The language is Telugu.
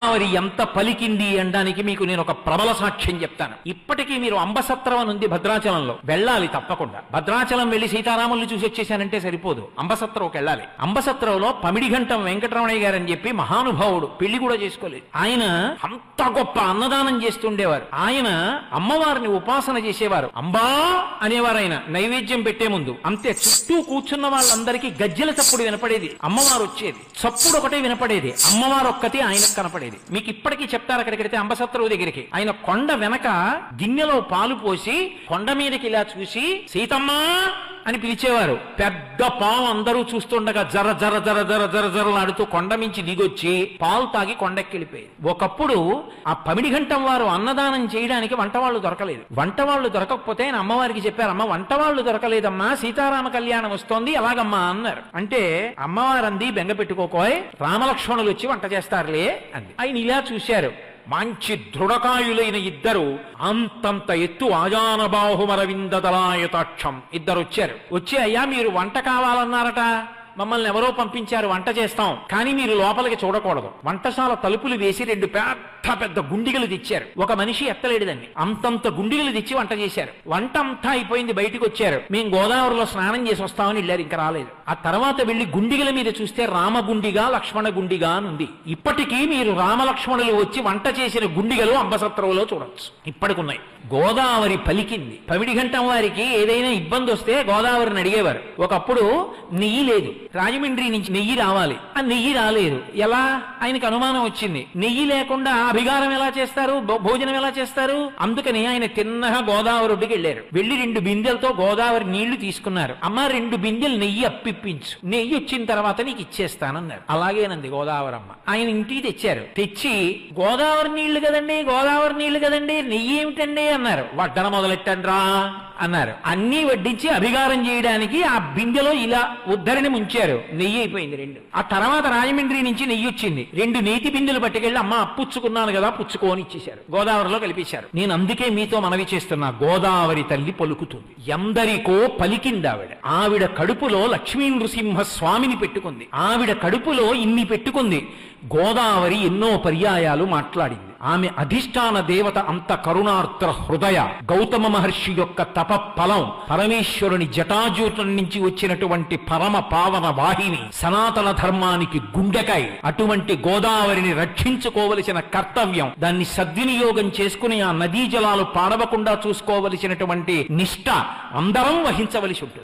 గోదావరి ఎంత పలికింది అనడానికి మీకు నేను ఒక ప్రబల సాక్ష్యం చెప్తాను. ఇప్పటికీ మీరు అంబసత్రం అని ఉంది భద్రాచలంలో, వెళ్ళాలి తప్పకుండా. భద్రాచలం వెళ్లి సీతారాముల్ని చూసి వచ్చేసానంటే సరిపోదు, అంబసత్రంకి వెళ్ళాలి. అంబసత్రంలో పమిడిఘంటం వెంకటరమణయ్య గారు అని చెప్పి మహానుభావుడు, పెళ్లి కూడా చేసుకోలేదు. ఆయన అంత గొప్ప అన్నదానం చేస్తుండేవారు. ఆయన అమ్మవారిని ఉపాసన చేసేవారు. అంబా అనేవారు. ఆయన నైవేద్యం పెట్టే ముందు అంతే, చుట్టూ కూర్చున్న వాళ్ళందరికీ గజ్జెల చప్పుడు వినపడేది, అమ్మవారు వచ్చేది. చప్పుడు ఒకటే వినపడేది, అమ్మవారు ఒక్కటి ఆయనకు కనపడేది. మీకు ఇప్పటికీ చెప్తారు, అక్కడికి వెళ్తే అంబసత్రవు దగ్గరికి ఆయన కొండ వెనక గిన్నెలో పాలు పోసి కొండ మీదకి ఇలా చూసి సీతమ్మా అని పిలిచేవారు. పెద్ద పాము అందరూ చూస్తుండగా జర జర జర జర జర జరలాడుతూ కొండ మించి దిగొచ్చి పాలు తాగి కొండెక్కిలిపోయేది. ఒకప్పుడు ఆ పమిడిఘంటం వారు అన్నదానం చేయడానికి వంటవాళ్లు దొరకలేదు. వంటవాళ్లు దొరకకపోతే ఆయన అమ్మవారికి చెప్పారు, అమ్మ వంటవాళ్లు దొరకలేదమ్మా, సీతారామ కళ్యాణం వస్తోంది ఎలాగమ్మా అన్నారు. అంటే అమ్మవారు అంది, బెంగ పెట్టుకోకోయ్, రామలక్ష్మణులు వచ్చి వంట చేస్తారులే అంది. ఆయన ఇలా చూశారు, మంచి దృఢకాయులైన ఇద్దరు, అంతంత ఎత్తు ఆజానబాహుమరవిందదలాయతాక్షం ఇద్దరు వచ్చారు. వచ్చి అయ్యా మీరు వంట కావాలన్నారట, మమ్మల్ని ఎవరో పంపించారు, వంట చేస్తాం, కానీ మీరు లోపలికి చూడకూడదు. వంటశాల తలుపులు వేసి రెండు పెద్ద పెద్ద గుండిగలు తెచ్చారు. ఒక మనిషి ఎత్తలేడుదండి, అంతంత గుండిగలు తెచ్చి వంట చేశారు. వంట అంతా అయిపోయింది, బయటికి వచ్చారు. మేము గోదావరిలో స్నానం చేసి వస్తామని వెళ్ళారు, ఇంకా రాలేదు. ఆ తర్వాత వెళ్లి గుండిగల మీద చూస్తే రామగుండిగా లక్ష్మణ గుండిగా అని ఉంది. ఇప్పటికీ మీరు రామలక్ష్మణులు వచ్చి వంట చేసిన గుండిగలు అంబసత్రంలో చూడొచ్చు, ఇప్పటికున్నాయి. గోదావరి పలికింది. పమిడిఘంటం వారికి ఏదైనా ఇబ్బంది వస్తే గోదావరిని అడిగేవారు. ఒకప్పుడు నెయ్యి లేదు, రాజమండ్రి నుంచి నెయ్యి రావాలి, ఆ నెయ్యి రాలేదు. ఎలా? ఆయనకు అనుమానం వచ్చింది, నెయ్యి లేకుండా అభిగారం ఎలా చేస్తారు, భోజనం ఎలా చేస్తారు? అందుకని ఆయన తిన్నగా గోదావరి ఒడ్డుకి వెళ్ళారు. వెళ్లి 2 బిందెలతో గోదావరి నీళ్లు తీసుకున్నారు. అమ్మ 2 బిందెలు నెయ్యి అప్పిప్పించు, నెయ్యి వచ్చిన తర్వాత నీకు ఇచ్చేస్తానన్నారు. అలాగేనంది గోదావరమ్మ. ఆయన ఇంటికి తెచ్చారు. తెచ్చి గోదావరి నీళ్లు కదండి, గోదావరి నీళ్లు కదండి, నెయ్యి ఏమిటండి అన్నారు. వడ్డన మొదలెట్టండ్రా అన్నారు. అన్నీ వడ్డించి అభిగారం చేయడానికి ఆ బిందెలో ఇలా ఉద్ధరిని ముంచారు. నెయ్యి అయిపోయింది 2. ఆ తర్వాత రాజమండ్రి నుంచి నెయ్యి వచ్చింది. 2 నేతి బిందెలు పట్టుకెళ్ళి అమ్మ అప్పుచ్చుకున్నాను కదా పుచ్చుకోని ఇచ్చేశారు, గోదావరిలో కలిపేశారు. నేను అందుకే మీతో మనవి చేస్తున్నా, గోదావరి తల్లి పలుకుతుంది, ఎందరికో పలికింది ఆవిడ. ఆవిడ కడుపులో లక్ష్మీ నృసింహ స్వామిని పెట్టుకుంది, ఆవిడ కడుపులో ఇన్ని పెట్టుకుంది. గోదావరి ఎన్నో పర్యాయాలు మాట్లాడింది. ఆమె అధిష్టాన దేవత అంత కరుణార్ద్ర హృదయ, గౌతమ మహర్షి యొక్క తప ఫలం, పరమేశ్వరుని జటాజూటం నుంచి వచ్చినటువంటి పరమ పావన వాహిని, సనాతన ధర్మానికి గుండెకాయ. అటువంటి గోదావరిని రక్షించుకోవలసిన కర్తవ్యం, దాన్ని సద్వినియోగం చేసుకుని ఆ నదీ జలాలు పాడవకుండా చూసుకోవలసినటువంటి నిష్ఠ అందరం వహించవలసి ఉంటుంది.